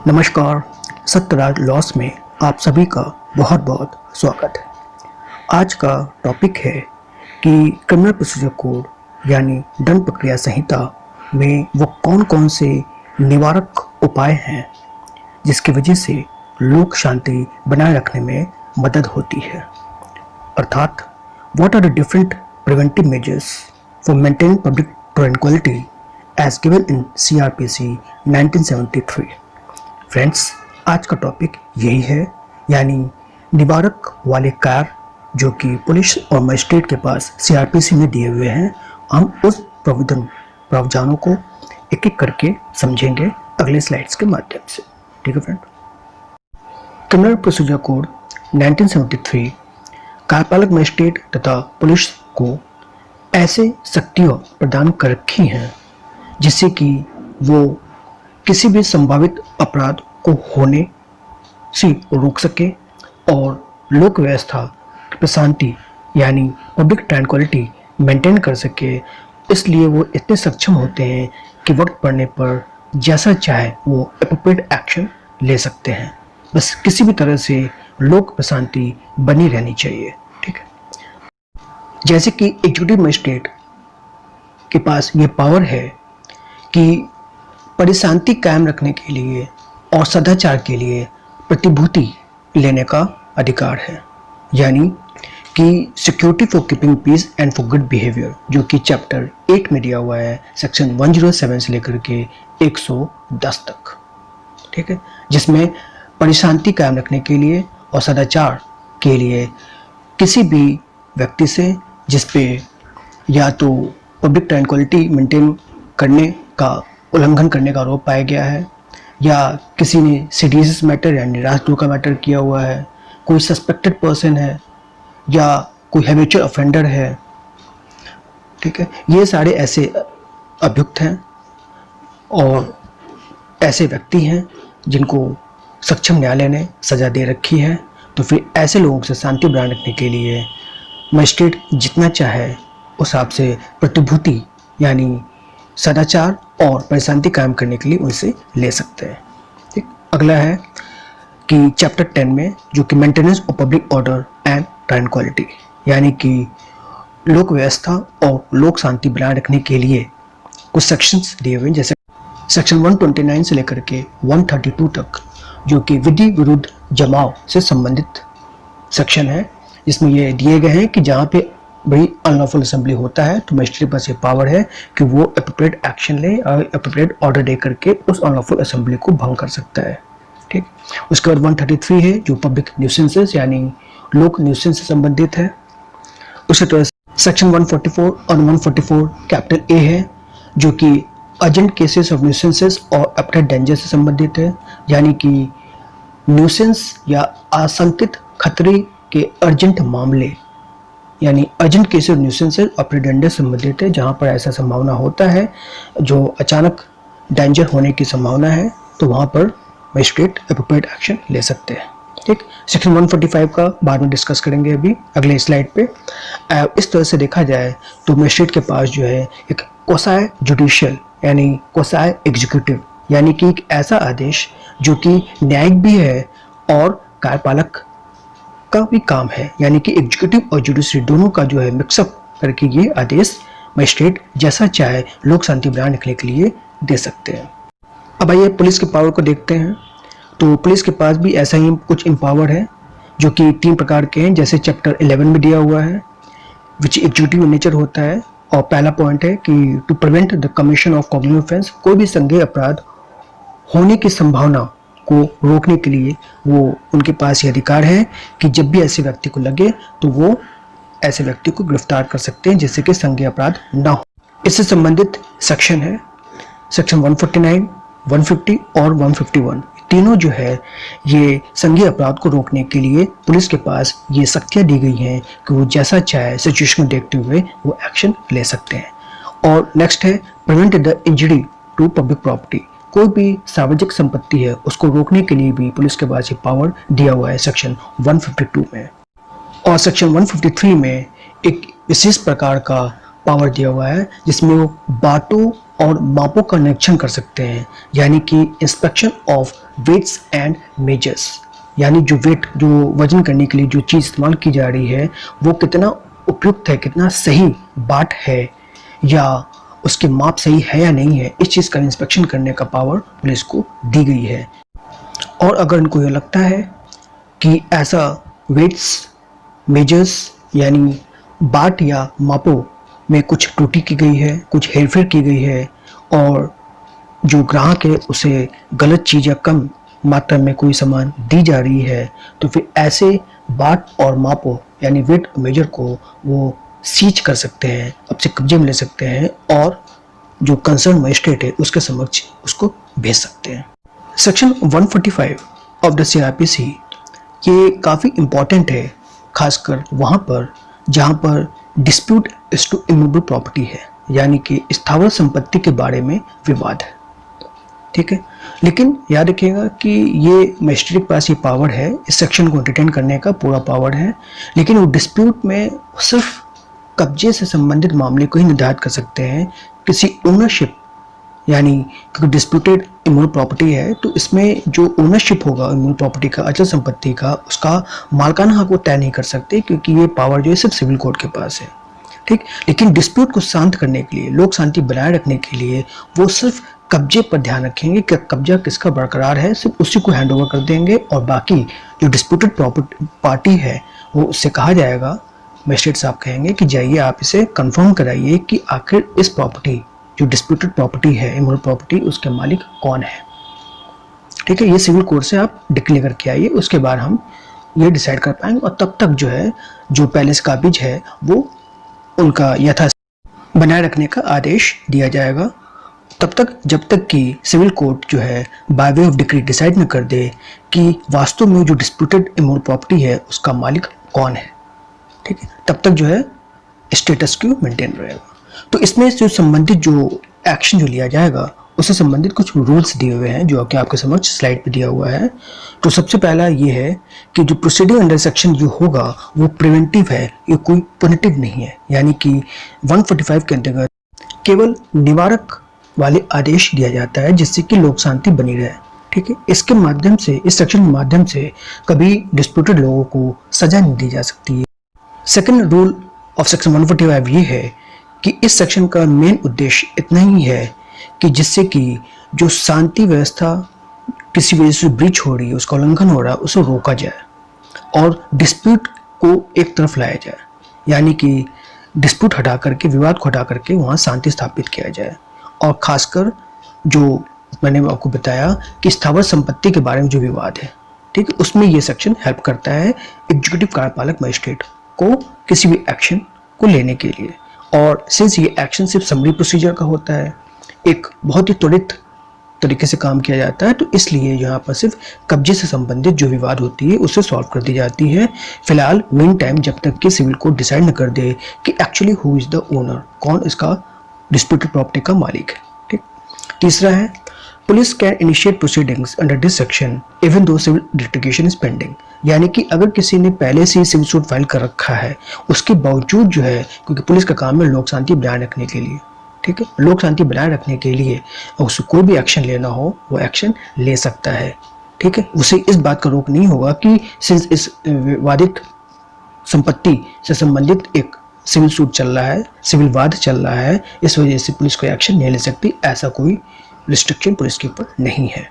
नमस्कार। सत्यराज लॉस में आप सभी का बहुत बहुत स्वागत है। आज का टॉपिक है कि क्रिमिनल प्रोसीजर कोड यानी दंड प्रक्रिया संहिता में वो कौन कौन से निवारक उपाय हैं जिसकी वजह से लोक शांति बनाए रखने में मदद होती है, अर्थात what are the different preventive measures for maintain public tranquillity as given in CRPC 1973। Friends, आज का टॉपिक यही है, यानी निवारक वाले कार्य जो कि पुलिस और मजिस्ट्रेट के पास CRPC में दिए हुए हैं। हम उस प्रावधानों को एक एक करके समझेंगे अगले स्लाइड्स के माध्यम से। ठीक है फ्रेंड। क्रिमिनल प्रोसीजर कोड 1973 कार्यपालक मजिस्ट्रेट तथा पुलिस को ऐसे शक्तियाँ प्रदान कर रखी हैं जिससे कि वो किसी भी संभावित अपराध को होने से रोक सके और लोक व्यवस्था की शांति यानी पब्लिक ट्रैंक्विलिटी मेंटेन कर सके। इसलिए वो इतने सक्षम होते हैं कि वक्त पड़ने पर जैसा चाहे वो एप्रोप्रिएट एक्शन ले सकते हैं। बस किसी भी तरह से लोक शांति बनी रहनी चाहिए। ठीक है। जैसे कि एग्जीक्यूटिव मजिस्ट्रेट के पास ये पावर है कि परिशांति कायम रखने के लिए और सदाचार के लिए प्रतिभूति लेने का अधिकार है, यानी कि security for keeping peace and for good behaviour, जो कि चैप्टर 8 में दिया हुआ है, सेक्शन 107 से लेकर के 110 तक। ठीक है, जिसमें परिशांति कायम रखने के लिए और सदाचार के लिए किसी भी व्यक्ति से जिस पे या तो पब्लिक ट्रैंक्विलिटी मेंटेन करने का उल्लंघन करने का आरोप पाया गया है, या किसी ने सीरियस मैटर यानी राजद्रोह का मैटर किया हुआ है, कोई सस्पेक्टेड पर्सन है, या कोई हैबिचुअल ऑफेंडर है। ठीक है, ये सारे ऐसे अभियुक्त हैं और ऐसे व्यक्ति हैं जिनको सक्षम न्यायालय ने सजा दे रखी है। तो फिर ऐसे लोगों से शांति बनाए रखने के लिए मजिस्ट्रेट जितना चाहे उस हिसाब से प्रतिभूति यानी सदाचार और परिशांति कायम करने के लिए उनसे ले सकते हैं। ठीक। अगला है कि चैप्टर 10 में जो कि maintenance of public order and tranquillity, यानी कि लोक व्यवस्था और लोक शांति बनाए रखने के लिए कुछ सेक्शंस दिए हुए हैं, जैसे सेक्शन 129 से लेकर के 132 तक, जो कि विधि विरुद्ध जमाव से संबंधित सेक्शन है, जिसमें ये दिए गए हैं कि जहाँ पे बड़ी अनलॉफुल असेंबली होता है तो मजिस्ट्रेट के पास ये पावर है कि वो एप्रोप्रिएट एक्शन ले और एप्रोप्रिएट ऑर्डर दे करके उस अनलॉफुल असेंबली को भंग कर सकता है। ठीक। उसके बाद 133 है जो पब्लिक न्यूसेंसेस यानी लोक न्यूसेंस से संबंधित है। उसी तरह सेक्शन 144 और 144 कैपिटल A है जो कि अर्जेंट केसेस ऑफ न्यूसेंसेस और एप्रोप्रिएट डेंजर से संबंधित है, यानी कि न्यूसेंस या आशंकित खतरे के अर्जेंट मामले यानी अर्जेंट केस ऑफ न्यूसेंसेस और डेंजर संबंधित है, जहां पर ऐसा संभावना होता है जो अचानक डेंजर होने की संभावना है, तो वहां पर मजिस्ट्रेट एप्रोप्रिएट एक्शन ले सकते हैं। ठीक। सेक्शन 145 का बाद में डिस्कस करेंगे अभी अगले स्लाइड पे। इस तरह से देखा जाए तो मजिस्ट्रेट के पास जो है एक क्वासी जुडिशियल यानी क्वासी एग्जीक्यूटिव यानी कि एक ऐसा आदेश जो कि न्यायिक भी है और कार्यपालक का भी काम है, यानी कि एग्जीक्यूटिव और जुडिशरी दोनों का जो है मिक्सअप करके ये आदेश मजिस्ट्रेट जैसा चाहे लोक शांति बनाए रखने के लिए दे सकते हैं। अब आइए पुलिस के पावर को देखते हैं। तो पुलिस के पास भी ऐसा ही कुछ एम्पावर है जो कि 3 प्रकार के हैं, जैसे चैप्टर 11 में दिया हुआ है विच एग्जीक्यूटिव नेचर होता है। और पहला पॉइंट है कि to prevent the commission of cognitive offence, कोई भी संज्ञेय अपराध होने की संभावना को रोकने के लिए वो उनके पास ये अधिकार है कि जब भी ऐसे व्यक्ति को लगे तो वो ऐसे व्यक्ति को गिरफ्तार कर सकते हैं जिससे कि संज्ञेय अपराध ना हो। इससे संबंधित सेक्शन है सेक्शन 149, 150 और 151। तीनों जो है ये संज्ञेय अपराध को रोकने के लिए पुलिस के पास ये शक्तियाँ दी गई हैं कि वो जैसा चाहे सिचुएशन को देखते हुए वो एक्शन ले सकते हैं। और नेक्स्ट है prevent the injury to public property, कोई भी सार्वजनिक संपत्ति है उसको रोकने के लिए भी पुलिस के पास ये पावर दिया हुआ है सेक्शन 152 में। और सेक्शन 153 में एक विशेष प्रकार का पावर दिया हुआ है जिसमें वो बाटों और मापों का निरीक्षण कर सकते हैं, यानी कि inspection of weights and measures, यानी जो वेट, जो वजन करने के लिए जो चीज़ इस्तेमाल की जा रही है वो कितना उपयुक्त है, कितना सही बाट है, या उसके माप सही है या नहीं है, इस चीज़ का इंस्पेक्शन करने का पावर पुलिस को दी गई है। और अगर इनको ये लगता है कि ऐसा वेट्स, मेजर्स यानी बाट या मापों में कुछ त्रुटि की गई है, कुछ हेरफेर की गई है, और जो ग्राहक है उसे गलत चीज़ या कम मात्रा में कोई सामान दी जा रही है, तो फिर ऐसे बाट और मापों यानी वेट मेजर को वो सीज कर सकते हैं, आपसे कब्जे में ले सकते हैं, और जो कंसर्न मजिस्ट्रेट है उसके समक्ष उसको भेज सकते हैं। सेक्शन 145 ऑफ द CRPC ये काफ़ी इम्पॉर्टेंट है, खासकर वहाँ पर जहाँ पर dispute is to immovable property है, यानी कि स्थावर संपत्ति के बारे में विवाद है। ठीक है, लेकिन याद रखिएगा कि ये मजिस्ट्रेट के पास ये पावर है, इस सेक्शन को एंटरटेन करने का पूरा पावर है, लेकिन वो डिस्प्यूट में सिर्फ कब्जे से संबंधित मामले को ही निर्धारित कर सकते हैं, किसी ओनरशिप, यानी क्योंकि डिस्प्यूटेड इमूवेबल प्रॉपर्टी है तो इसमें जो ओनरशिप होगा इमूवेबल प्रॉपर्टी का, अचल संपत्ति का, उसका मालकाना हक वो तय नहीं कर सकते, क्योंकि ये पावर जो है सिर्फ सिविल कोर्ट के पास है। ठीक, लेकिन डिस्प्यूट को शांत करने के लिए, लोक शांति बनाए रखने के लिए वो सिर्फ कब्जे पर ध्यान रखेंगे कि कब्जा किसका बरकरार है, सिर्फ उसी को हैंड ओवर कर देंगे, और बाकी जो डिस्प्यूटेड प्रॉपर्टी पार्टी है वो उससे कहा जाएगा, मजिस्ट्रेट साहब कहेंगे कि जाइए आप इसे कंफर्म कराइए कि आखिर इस प्रॉपर्टी, जो डिस्प्यूटेड प्रॉपर्टी है, इमूवेबल प्रॉपर्टी, उसके मालिक कौन है। ठीक है, ये सिविल कोर्ट से आप डिक्लेयर करके आइए, उसके बाद हम ये डिसाइड कर पाएंगे, और तब तक जो है जो पैलेस काबिज है वो उनका यथास्थिति बनाए रखने का आदेश दिया जाएगा, तब तक जब तक कि सिविल कोर्ट जो है by way of decree decide न कर दे कि वास्तव में जो डिस्प्यूटेड इमूवेबल प्रॉपर्टी है उसका मालिक कौन है। ठीक है, तब तक जो है स्टेटस क्यू मेंटेन रहेगा। तो इसमें जो संबंधित जो एक्शन जो लिया जाएगा उससे संबंधित कुछ रूल्स दिए हुए हैं, जो कि आपके समझ स्लाइड पे दिया हुआ है। तो सबसे पहला ये है कि जो प्रोसीडिंग अंडर सेक्शन जो होगा वो प्रिवेंटिव है, ये कोई पुनिटिव नहीं है, यानी कि 145 के अंतर्गत केवल निवारक वाले आदेश दिया जाता है जिससे कि लोक शांति बनी रहे। ठीक है, इसके माध्यम से, इस सेक्शन के माध्यम से कभी डिस्प्यूटेड लोगों को सजा नहीं दी जा सकती है। सेकंड रूल ऑफ सेक्शन 145 ये है कि इस सेक्शन का मेन उद्देश्य इतना ही है कि जिससे कि जो शांति व्यवस्था किसी वजह से ब्रीच हो रही है, उसका उल्लंघन हो रहा है, उसे रोका जाए और डिस्प्यूट को एक तरफ लाया जाए, यानी कि डिस्प्यूट हटा करके, विवाद को हटा करके वहाँ शांति स्थापित किया जाए। और खासकर जो मैंने आपको बताया कि स्थावर संपत्ति के बारे में जो विवाद है, ठीक है, उसमें ये सेक्शन हेल्प करता है एग्जीक्यूटिव कार्यपालक मजिस्ट्रेट को किसी भी एक्शन को लेने के लिए। और सिंस ये एक्शन सिर्फ समरी प्रोसीजर का होता है, एक बहुत ही त्वरित तरीके से काम किया जाता है, तो इसलिए यहाँ पर सिर्फ कब्जे से संबंधित जो विवाद होती है उसे सॉल्व कर दी जाती है, फिलहाल मीन टाइम, जब तक कि सिविल कोर्ट डिसाइड न कर दे कि actually who is the owner, कौन इसका डिस्प्यूटेड प्रॉपर्टी का मालिक है। ठीक, तीसरा है police can initiate proceedings under this section even though civil litigation is pending, यानी कि अगर किसी ने पहले से ही सिविल सूट फाइल कर रखा है उसके बावजूद जो है, क्योंकि पुलिस का काम है लोक शांति बनाए रखने के लिए, ठीक है, लोक शांति बनाए रखने के लिए उसको कोई भी एक्शन लेना हो वो एक्शन ले सकता है। ठीक है, उसे इस बात का रोक नहीं होगा कि सिंस इस विवादित संपत्ति से संबंधित एक सिविल सूट चल रहा है, सिविल वाद चल रहा है, इस वजह से पुलिस कोई एक्शन नहीं ले सकती, ऐसा कोई रिस्ट्रिक्शन पुलिस के ऊपर नहीं है।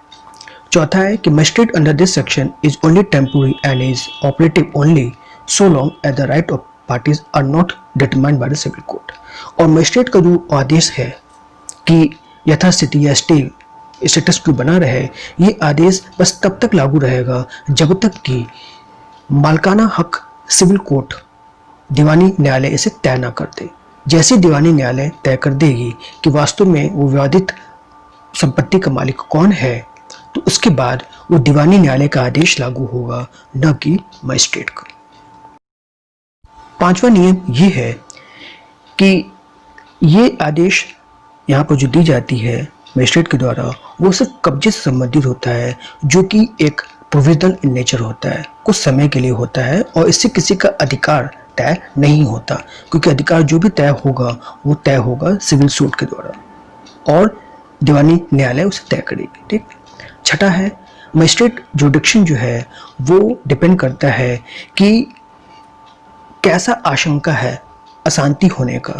चौथा है कि magistrate under this section is only temporary and is operative only so long as the right of parties are not determined by the civil court. और मजिस्ट्रेट का जो आदेश है कि यथास्थिति या स्टेटस क्यू बना रहे, ये आदेश बस तब तक लागू रहेगा जब तक कि मालकाना हक सिविल कोर्ट, दीवानी न्यायालय इसे तय न कर दे। जैसे दीवानी न्यायालय तय कर देगी कि वास्तव में वो विवादित संपत्ति का मालिक कौन है, तो उसके बाद वो दीवानी न्यायालय का आदेश लागू होगा, न कि मजिस्ट्रेट का। पांचवा नियम ये है कि ये आदेश यहाँ पर जो दी जाती है मजिस्ट्रेट के द्वारा, वो सिर्फ कब्जे से संबंधित होता है, जो कि एक प्रोविजनल इन नेचर होता है, कुछ समय के लिए होता है, और इससे किसी का अधिकार तय नहीं होता, क्योंकि अधिकार जो भी तय होगा वो तय होगा सिविल सूट के द्वारा। और दीवानी न्यायालय उसे तय करेगी। ठीक। छठा है मजिस्ट्रेट जुडिक्शन जो है वो डिपेंड करता है कि कैसा आशंका है अशांति होने का।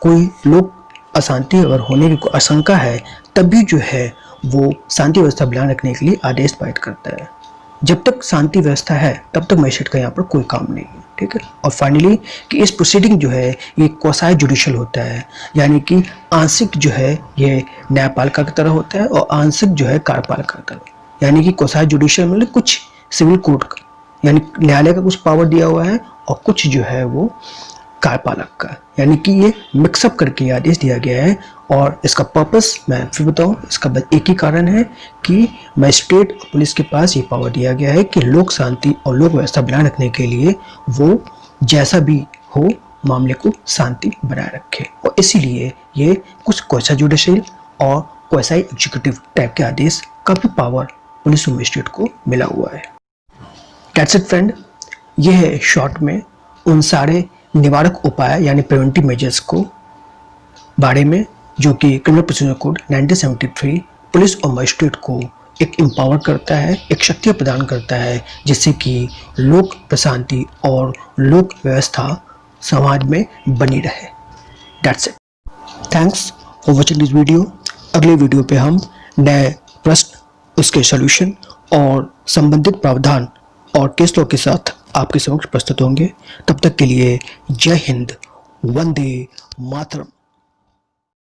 कोई लोग अशांति अगर होने की कोई आशंका है तभी जो है वो शांति व्यवस्था बनाए रखने के लिए आदेश पारित करता है। जब तक शांति व्यवस्था है तब तक मजिस्ट्रेट का यहाँ पर कोई काम नहीं है। ठीक है। और फाइनली कि इस प्रोसीडिंग जो है ये क्वासाई जुडिशियल होता है, यानी कि आंशिक जो है ये न्यायपालिका की तरह होता है और आंशिक जो है कार्यपालिका की तरह। यानी कि क्वासाई जुडिशियल मतलब कुछ सिविल कोर्ट का यानी न्यायालय का कुछ पावर दिया हुआ है और कुछ जो है वो कार्यपालक का, यानी कि ये मिक्सअप करके आदेश दिया गया है। और इसका पर्पस मैं फिर बताऊं, इसका बस एक ही कारण है कि मजिस्ट्रेट और पुलिस के पास ये पावर दिया गया है कि लोक शांति और लोक व्यवस्था बनाए रखने के लिए वो जैसा भी हो मामले को शांति बनाए रखे। और इसीलिए ये कुछ क्वासा जुडिशियल और क्वासाई एग्जीक्यूटिव टाइप के आदेश का भी पावर पुलिस और मजिस्ट्रेट को मिला हुआ है। दैट्स इट फ्रेंड, ये है शॉर्ट में उन सारे निवारक उपाय यानी प्रिवेंटिव मेजर्स को बारे में जो कि क्रिमिनल प्रोसीजर कोड 1973 पुलिस और मजिस्ट्रेट को एक एम्पावर करता है, एक शक्ति प्रदान करता है जिससे कि लोक प्रशांति और लोक व्यवस्था समाज में बनी रहे। That's it, thanks for watching this video. अगले वीडियो पे हम नए प्रश्न, उसके सॉल्यूशन और संबंधित प्रावधान और केस लॉ के साथ आपके समक्ष प्रस्तुत होंगे। तब तक के लिए जय हिंद, वंदे मातरम।